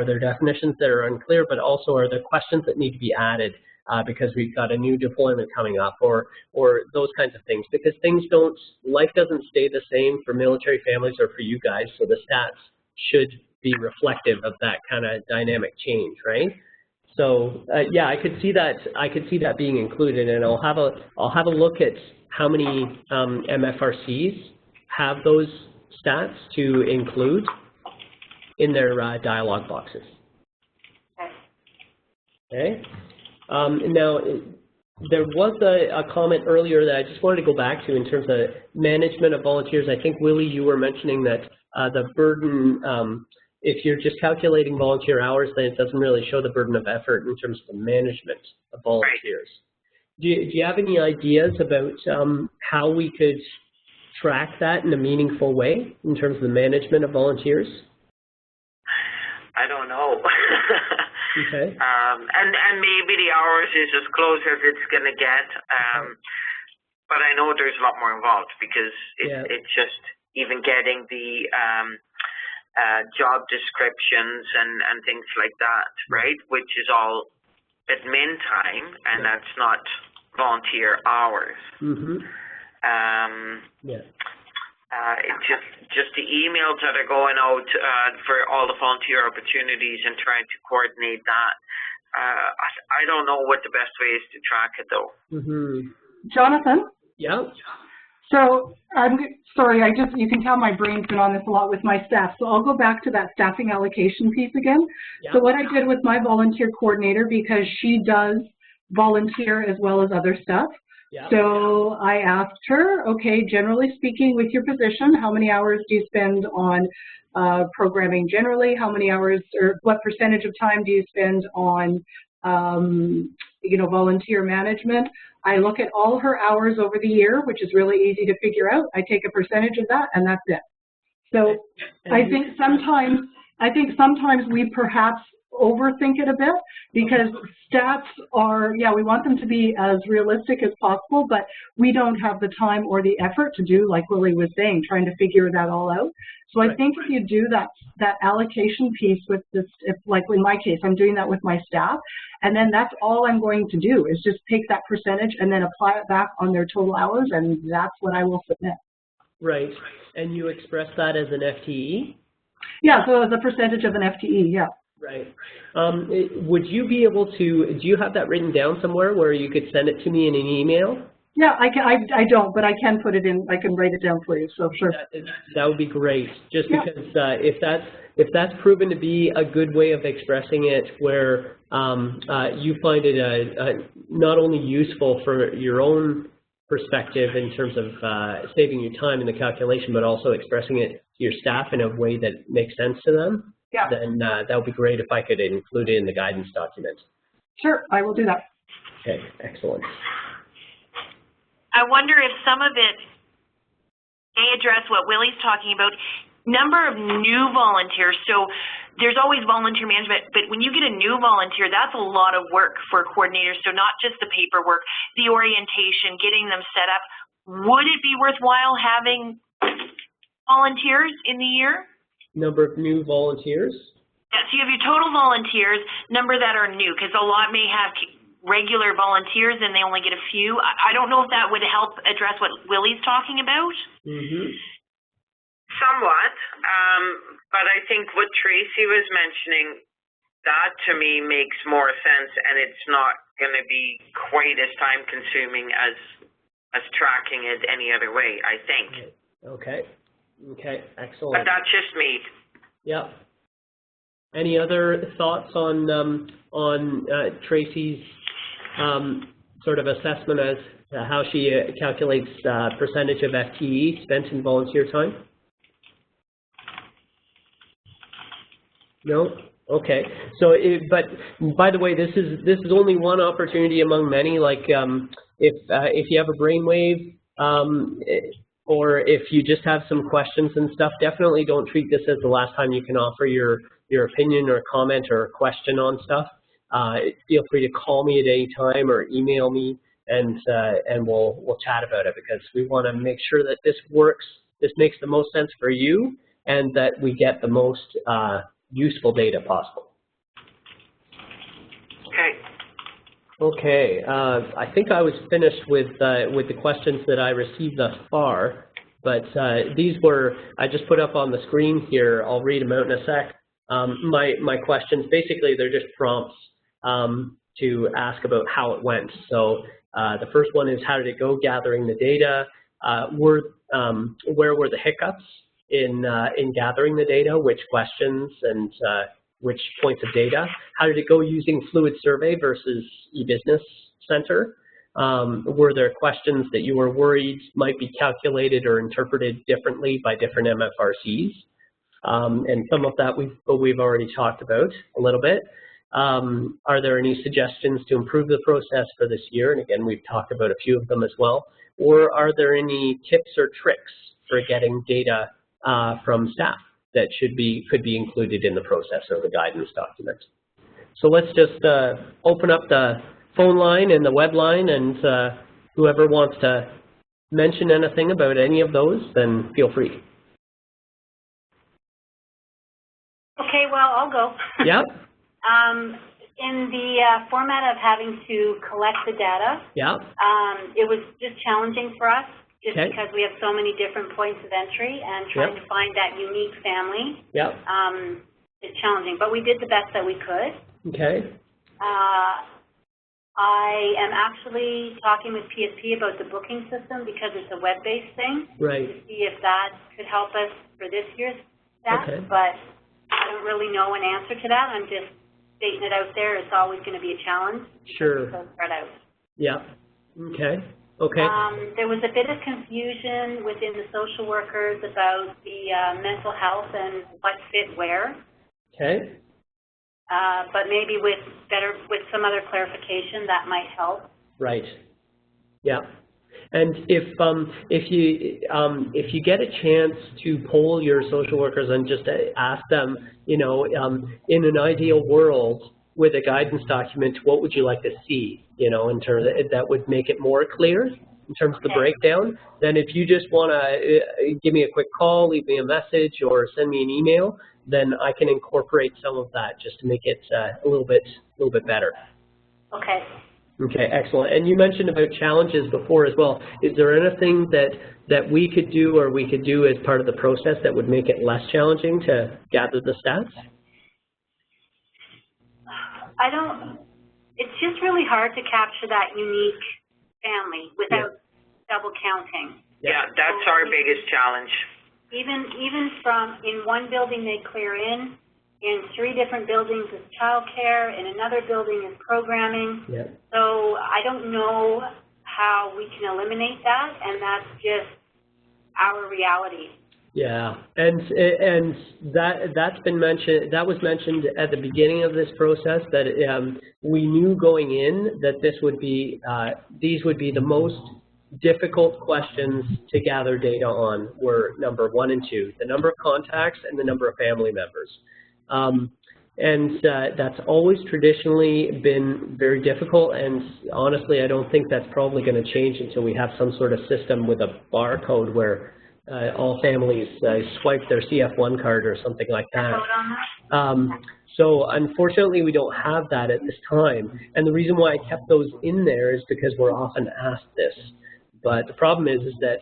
there definitions that are unclear, but also are there questions that need to be added because we've got a new deployment coming up, or those kinds of things, because life doesn't stay the same for military families or for you guys, so the stats should be reflective of that kind of dynamic change, right? So yeah, I could see that being included, and I'll have a look at how many MFRCs have those stats to include in their dialog boxes. Okay. Now, there was a comment earlier that I just wanted to go back to in terms of management of volunteers. I think, Willie, you were mentioning that the burden, if you're just calculating volunteer hours, then it doesn't really show the burden of effort in terms of the management of volunteers. Do you have any ideas about how we could track that in a meaningful way in terms of the management of volunteers? I don't know. Okay. And maybe the hours is as close as it's going to get. But I know there's a lot more involved, because it's just even getting the job descriptions and things like that, right? Which is all admin time, and that's not volunteer hours. Just the emails that are going out for all the volunteer opportunities and trying to coordinate that. I don't know what the best way is to track it, though. Jonathan? Yeah. So I'm sorry, you can tell my brain's been on this a lot with my staff. So I'll go back to that staffing allocation piece again. Yeah. So what I did with my volunteer coordinator, because she does volunteer as well as other stuff. Yeah. So I asked her, okay, generally speaking, with your position, how many hours do you spend on programming generally? How many hours, or what percentage of time do you spend on, volunteer management? I look at all her hours over the year, which is really easy to figure out. I take a percentage of that, and that's it. So I think sometimes we perhaps overthink it a bit, because stats are, we want them to be as realistic as possible, but we don't have the time or the effort to do, like Willie was saying, trying to figure that all out. So I think if you do that allocation piece with this, like in my case, I'm doing that with my staff, and then that's all I'm going to do is just take that percentage and then apply it back on their total hours, and that's what I will submit. Right. And you express that as an FTE? Yeah, so as a percentage of an FTE, yeah. Right. Would you be able to, do you have that written down somewhere where you could send it to me in an email? Yeah, I don't, but I can put it in, I can write it down for you, so sure. That would be great, just because if that's proven to be a good way of expressing it, where you find it not only useful for your own perspective in terms of saving you time in the calculation, but also expressing it to your staff in a way that makes sense to them, then that would be great if I could include it in the guidance document. Sure, I will do that. Okay, excellent. I wonder if some of it may address what Willie's talking about, number of new volunteers. So there's always volunteer management, but when you get a new volunteer, that's a lot of work for coordinators. So not just the paperwork, the orientation, getting them set up. Would it be worthwhile having volunteers in the year? Number of new volunteers? Yeah, so you have your total volunteers, number that are new, because a lot may have regular volunteers and they only get a few. I don't know if that would help address what Willie's talking about. Somewhat, but I think what Tracy was mentioning, that to me makes more sense, and it's not going to be quite as time consuming as tracking it any other way, I think. Okay, excellent. But that's just me. Yep. Any other thoughts on Tracy's sort of assessment as how she calculates percentage of FTE spent in volunteer time? No? Okay. So, but by the way, this is only one opportunity among many. Like, if you have a brainwave, or if you just have some questions and stuff, definitely don't treat this as the last time you can offer your opinion or comment or question on stuff. Feel free to call me at any time or email me, and we'll chat about it, because we want to make sure that this works, this makes the most sense for you, and that we get the most useful data possible. Okay. Okay. I think I was finished with the questions that I received thus far, but these were, I just put up on the screen here. I'll read them out in a sec. My questions, basically, they're just prompts to ask about how it went. So the first one is, how did it go gathering the data? Where were the hiccups in gathering the data? Which questions and which points of data? How did it go using Fluid Survey versus eBusiness Center? Were there questions that you were worried might be calculated or interpreted differently by different MFRCs? And some of that we've already talked about a little bit. Are there any suggestions to improve the process for this year? And again, we've talked about a few of them as well. Or are there any tips or tricks for getting data from staff that could be included in the process or the guidance document? So let's just open up the phone line and the web line, and whoever wants to mention anything about any of those, then feel free. Okay, well, I'll go. Yep. In the format of having to collect the data, yeah, it was just challenging for us, just okay, because we have so many different points of entry, and trying to find that unique family. Yeah. It's challenging, but we did the best that we could. Okay. I am actually talking with PSP about the booking system, because it's a web-based thing. Right. To see if that could help us for this year's stats, okay, but I don't really know an answer to that. I'm just stating it out there. It's always going to be a challenge. Sure. So spread out. Yeah. Okay. Okay. There was a bit of confusion within the social workers about the mental health and what fit where. Okay. But maybe with some other clarification that might help. Right. Yeah. And if you get a chance to poll your social workers and just ask them, you know, in an ideal world with a guidance document, what would you like to see? You know, in terms of, that would make it more clear in terms of the breakdown. Then if you just want to give me a quick call, leave me a message, or send me an email, then I can incorporate some of that just to make it a little bit better. Okay. Okay, excellent. And you mentioned about challenges before as well. Is there anything that we could do, or we could do as part of the process, that would make it less challenging to gather the stats? It's just really hard to capture that unique family without double counting. Yeah, that's our biggest challenge. Even from, in one building they clear in 3 different buildings is childcare, in another building is programming. Yeah. So I don't know how we can eliminate that, and that's just our reality. Yeah, and that's been mentioned. That was mentioned at the beginning of this process, that we knew going in that this would be these would be the most difficult questions to gather data on. Were number 1 and 2, the number of contacts and the number of family members. That's always traditionally been very difficult, and honestly, I don't think that's probably going to change until we have some sort of system with a barcode where all families swipe their CF1 card or something like that. So unfortunately, we don't have that at this time, and the reason why I kept those in there is because we're often asked this. But the problem is that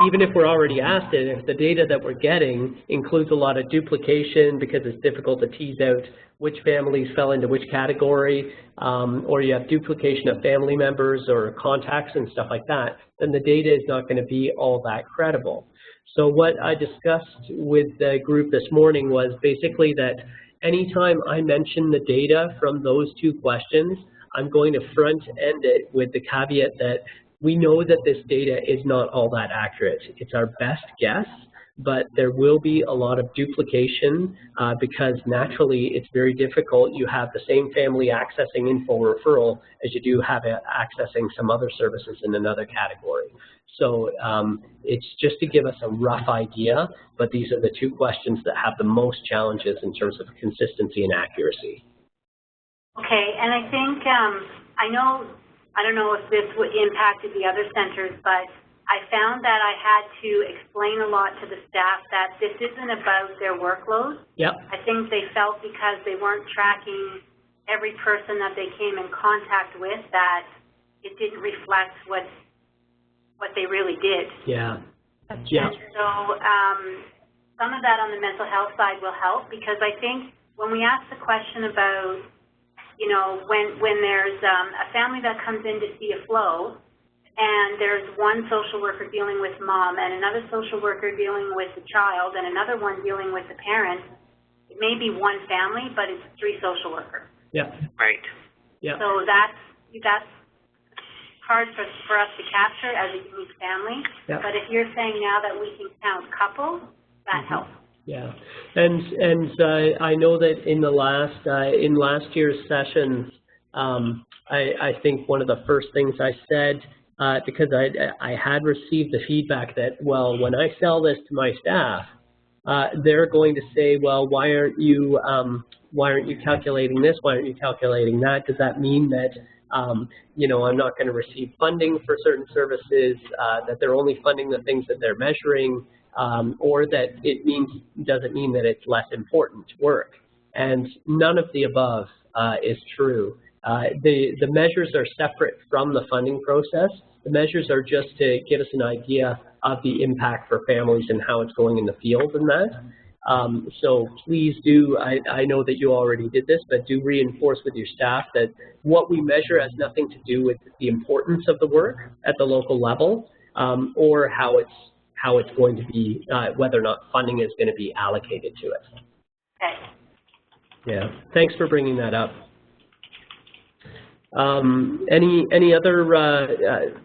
even if we're already asked it, if the data that we're getting includes a lot of duplication because it's difficult to tease out which families fell into which category, or you have duplication of family members or contacts and stuff like that, then the data is not going to be all that credible. So what I discussed with the group this morning was basically that anytime I mention the data from those two questions, I'm going to front end it with the caveat that we know that this data is not all that accurate. It's our best guess, but there will be a lot of duplication because naturally it's very difficult. You have the same family accessing info referral as you do have accessing some other services in another category. So it's just to give us a rough idea, but these are the two questions that have the most challenges in terms of consistency and accuracy. Okay, and I think, I don't know if this impacted the other centers, but I found that I had to explain a lot to the staff that this isn't about their workload. Yep. I think they felt because they weren't tracking every person that they came in contact with that it didn't reflect what they really did. Yeah. Yeah. So some of that on the mental health side will help, because I think when we ask the question about, you know, when there's a family that comes in to see a flow, and there's one social worker dealing with mom and another social worker dealing with the child and another one dealing with the parent, it may be one family, but it's 3 social workers. Yeah. Right. Yeah. So that's hard for us to capture as a unique family. Yeah. But if you're saying now that we can count couples, that helps. Yeah, and I know that in the last year's sessions, I think one of the first things I said, because I had received the feedback that, well, when I sell this to my staff, they're going to say, well, why aren't you calculating this? Why aren't you calculating that? Does that mean that you know, I'm not going to receive funding for certain services? That they're only funding the things that they're measuring? Or that doesn't mean that it's less important work. And none of the above is true. The measures are separate from the funding process. The measures are just to give us an idea of the impact for families and how it's going in the field and that. So please do, I know that you already did this, but do reinforce with your staff that what we measure has nothing to do with the importance of the work at the local level, or how it's going to be, whether or not funding is going to be allocated to it. Okay. Yeah, thanks for bringing that up. Any other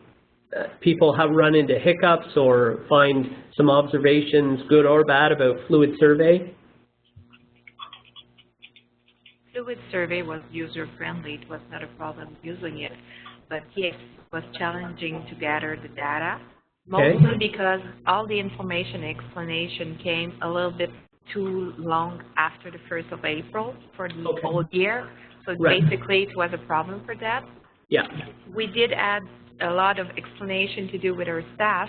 people have run into hiccups or find some observations, good or bad, about Fluid Survey? Fluid Survey was user-friendly. It was not a problem using it. But yes, it was challenging to gather the data. Mostly because all the information explanation came a little bit too long after the 1st of April for the whole year. So basically it was a problem for that. Yeah. We did add a lot of explanation to do with our staff,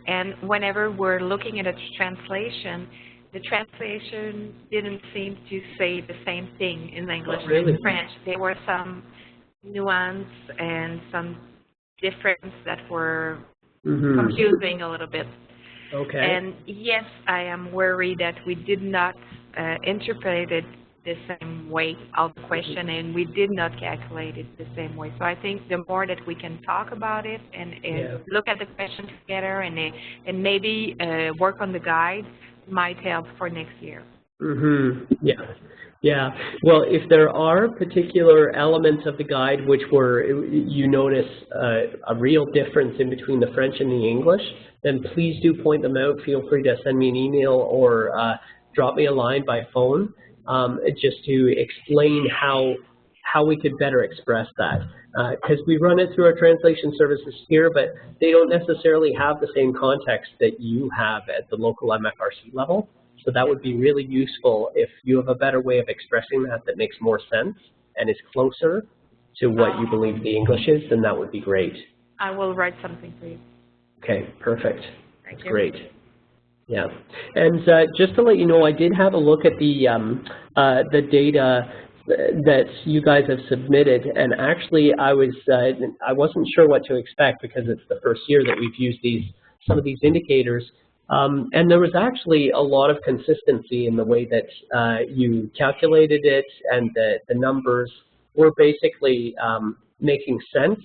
and whenever we're looking at a translation, the translation didn't seem to say the same thing in English and French. There were some nuance and some difference that were confusing a little bit. Okay. And yes, I am worried that we did not interpret it the same way of the question, and we did not calculate it the same way. So I think the more that we can talk about it and look at the question together and maybe work on the guide might help for next year. Yeah. Yeah. Well, if there are particular elements of the guide which you notice a real difference in between the French and the English, then please do point them out. Feel free to send me an email or drop me a line by phone, just to explain how we could better express that. Because we run it through our translation services here, but they don't necessarily have the same context that you have at the local MFRC level. So that would be really useful if you have a better way of expressing that makes more sense and is closer to what you believe the English is, then that would be great. I will write something for you. Okay, perfect. That's great. Yeah, and just to let you know, I did have a look at the data that you guys have submitted, and actually I wasn't sure what to expect because it's the first year that we've used some of these indicators. And there was actually a lot of consistency in the way that you calculated it, and the numbers were basically making sense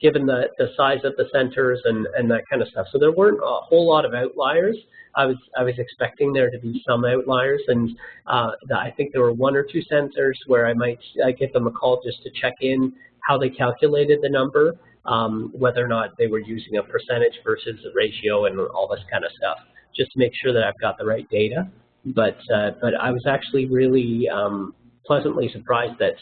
given the size of the centers and that kind of stuff. So there weren't a whole lot of outliers. I was expecting there to be some outliers, and I think there were 1 or 2 centers where I might give them a call just to check in how they calculated the number, whether or not they were using a percentage versus a ratio and all this kind of stuff, just to make sure that I've got the right data. But I was actually really pleasantly surprised that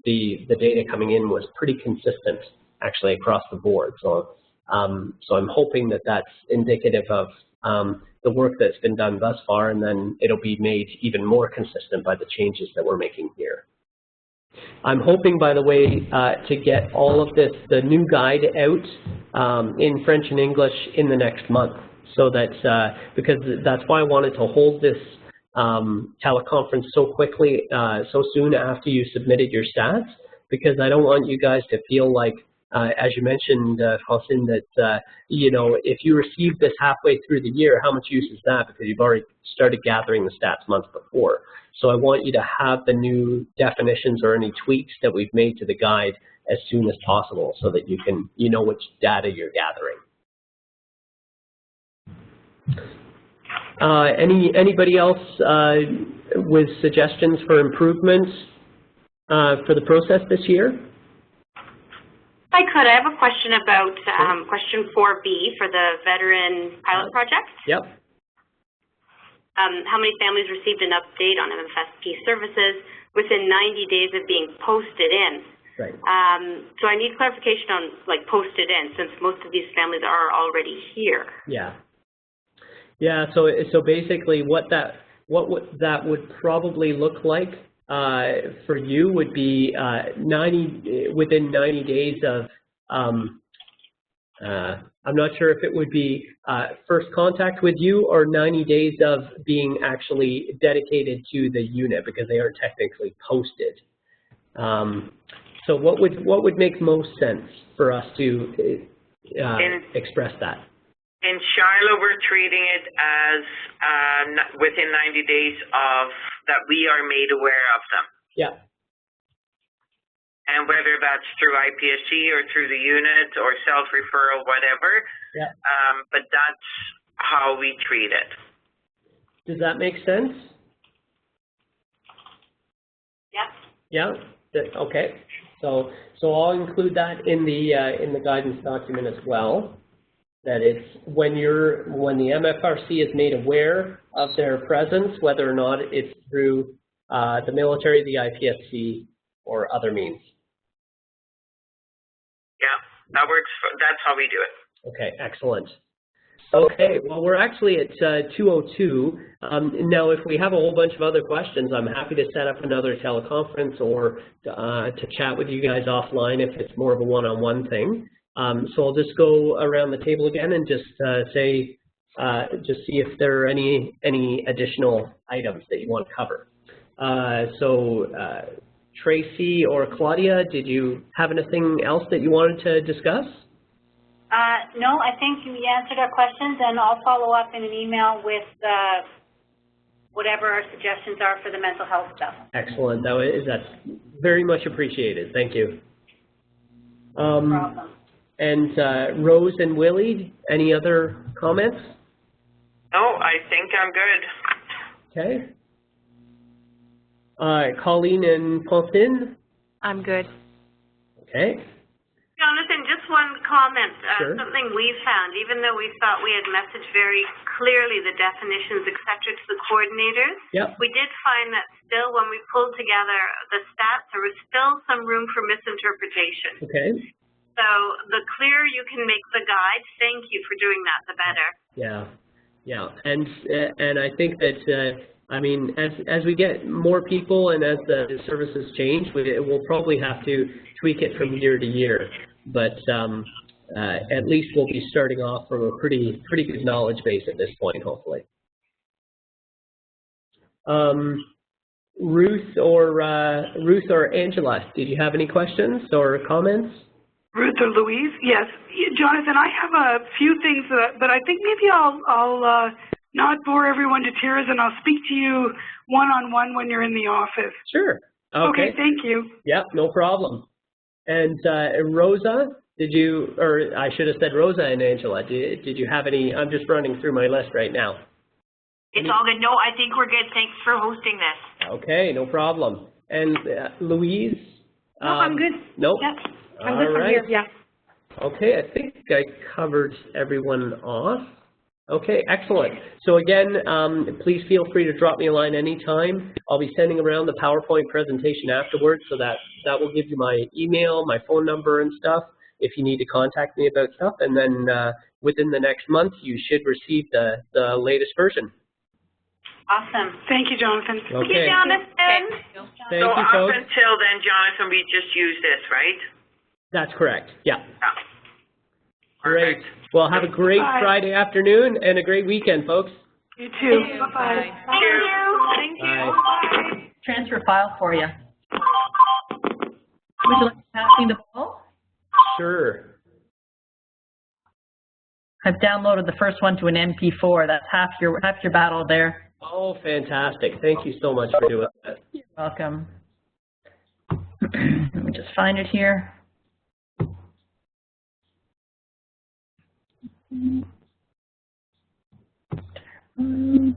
the data coming in was pretty consistent actually across the board. So so I'm hoping that that's indicative of the work that's been done thus far, and then it'll be made even more consistent by the changes that we're making here. I'm hoping, by the way, to get all of this, the new guide out in French and English in the next month, so that, because that's why I wanted to hold this teleconference so quickly, so soon after you submitted your stats, because I don't want you guys to feel like, as you mentioned, Francine, that, you know, if you receive this halfway through the year, how much use is that? Because you've already started gathering the stats months before. So I want you to have the new definitions or any tweaks that we've made to the guide as soon as possible, so that you know which data you're gathering. Anybody else with suggestions for improvements for the process this year? I could. I have a question about question 4B for the veteran pilot project. Yep. How many families received an update on MFRC services within 90 days of being posted in? Right. So I need clarification on like posted in, since most of these families are already here. Yeah. Yeah. So basically, what that would probably look like for you would be within 90 days of. I'm not sure if it would be first contact with you or 90 days of being actually dedicated to the unit, because they aren't technically posted. So what would make most sense for us to express that? In Shiloh, we're treating it as within 90 days of that we are made aware of them. Yeah. And whether that's through IPSC or through the unit or self-referral, whatever, yeah. But that's how we treat it. Does that make sense? Yep. Yeah. Okay. So I'll include that in the guidance document as well. That it's when the MFRC is made aware of their presence, whether or not it's through the military, the IPSC, or other means. Yeah, that works. That's how we do it. Okay, excellent. Okay, well, we're actually at 2:02. Now, if we have a whole bunch of other questions, I'm happy to set up another teleconference or to chat with you guys offline if it's more of a one-on-one thing. So I'll just go around the table again and just see if there are any additional items that you want to cover. Tracy or Claudia, did you have anything else that you wanted to discuss? No, I think you answered our questions, and I'll follow up in an email with whatever our suggestions are for the mental health stuff. Excellent. That's very much appreciated. Thank you. No problem. And Rose and Willie, any other comments? No, I think I'm good. Okay. Colleen and Francine? I'm good. Okay. Jonathan, just one comment. Sure. Something we found, even though we thought we had messaged very clearly the definitions, et cetera, to the coordinators, yep. We did find that still when we pulled together the stats, there was still some room for misinterpretation. Okay. So the clearer you can make the guide, thank you for doing that, the better. Yeah, yeah, and I think that I mean, as we get more people and as the services change, we'll probably have to tweak it from year to year. But at least we'll be starting off from a pretty good knowledge base at this point, hopefully. Ruth or Angela, did you have any questions or comments? Ruth or Louise? Yes. Jonathan, I have a few things, but I think maybe I'll not bore everyone to tears, and I'll speak to you one-on-one when you're in the office. Sure. Okay, thank you. Yep, no problem. And Rosa, Did you, or I should have said Rosa and Angela, did you have any, I'm just running through my list right now. It's all good. No, I think we're good. Thanks for hosting this. Okay, no problem. And Louise? No, I'm good. Nope. Yep. I'm All good from right. here, yeah. Okay, I think I covered everyone off. Okay, excellent. So again, please feel free to drop me a line anytime. I'll be sending around the PowerPoint presentation afterwards, so that will give you my email, my phone number and stuff if you need to contact me about stuff. And then within the next month, you should receive the latest version. Awesome. Thank you, Jonathan. Okay. Thank you, Jonathan. Thank so you, up folks. until then, Jonathan, we just use this, right? That's correct, yeah. Perfect. Great. Well, have a great Friday afternoon and a great weekend, folks. You too. Bye-bye. Thank you. Thank you. Bye. Bye. Transfer file for you. Would you like to pass me the ball? Sure. I've downloaded the first one to an MP4. That's half your battle there. Oh, fantastic. Thank you so much for doing that. You're welcome. Let me just find it here. Mm-hmm.